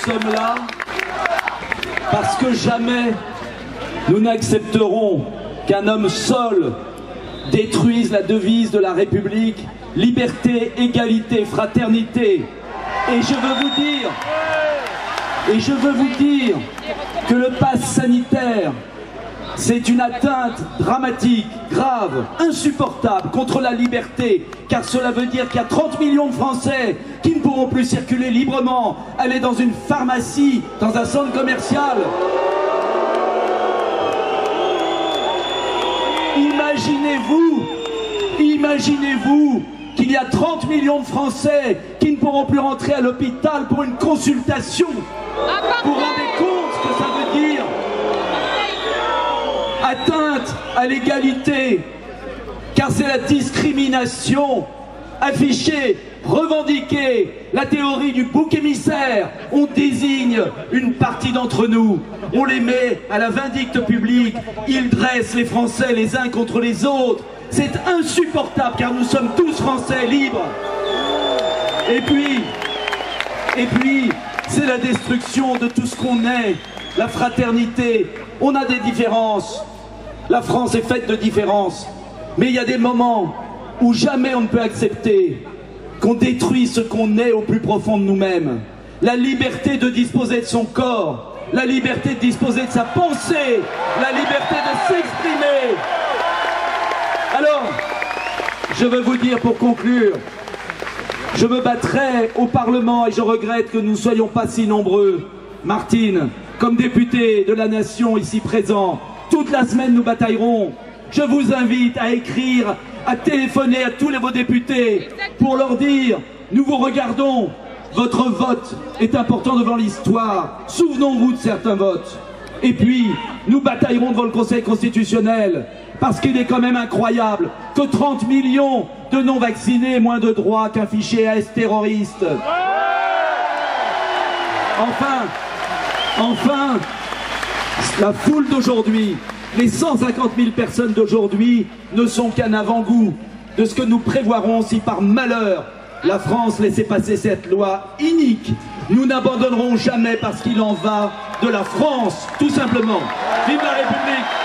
sommes là parce que jamais nous n'accepterons qu'un homme seul détruise la devise de la République, liberté, égalité, fraternité. Et je veux vous dire que le pass sanitaire, c'est une atteinte dramatique, grave, insupportable contre la liberté, car cela veut dire qu'il y a 30 millions de Français qui ne pourront plus circuler librement, aller dans une pharmacie, dans un centre commercial. Imaginez-vous qu'il y a 30 millions de Français qui ne pourront plus rentrer à l'hôpital pour une consultation. Vous vous rendez compte ce que ça veut dire? Atteinte à l'égalité, car c'est la discrimination affichée, revendiquée, la théorie du bouc émissaire. On désigne une partie d'entre nous, on les met à la vindicte publique, ils dressent les Français les uns contre les autres. C'est insupportable car nous sommes tous Français libres. Et puis, c'est la destruction de tout ce qu'on est, la fraternité. On a des différences. La France est faite de différences. Mais il y a des moments où jamais on ne peut accepter qu'on détruise ce qu'on est au plus profond de nous-mêmes. La liberté de disposer de son corps, la liberté de disposer de sa pensée, la liberté de s'exprimer. Alors, je veux vous dire pour conclure, je me battrai au Parlement et je regrette que nous ne soyons pas si nombreux. Martine, comme député de la nation ici présent, toute la semaine nous bataillerons. Je vous invite à écrire, à téléphoner à tous vos députés pour leur dire « Nous vous regardons, votre vote est important devant l'histoire, souvenons-vous de certains votes. » Et puis, nous bataillerons devant le Conseil constitutionnel, parce qu'il est quand même incroyable que 30 millions de non-vaccinés aient moins de droits qu'un fichier AS terroriste. Enfin, la foule d'aujourd'hui, les 150 000 personnes d'aujourd'hui ne sont qu'un avant-goût de ce que nous prévoirons si par malheur la France laissait passer cette loi inique. Nous n'abandonnerons jamais parce qu'il en va de la France, tout simplement. Vive la République!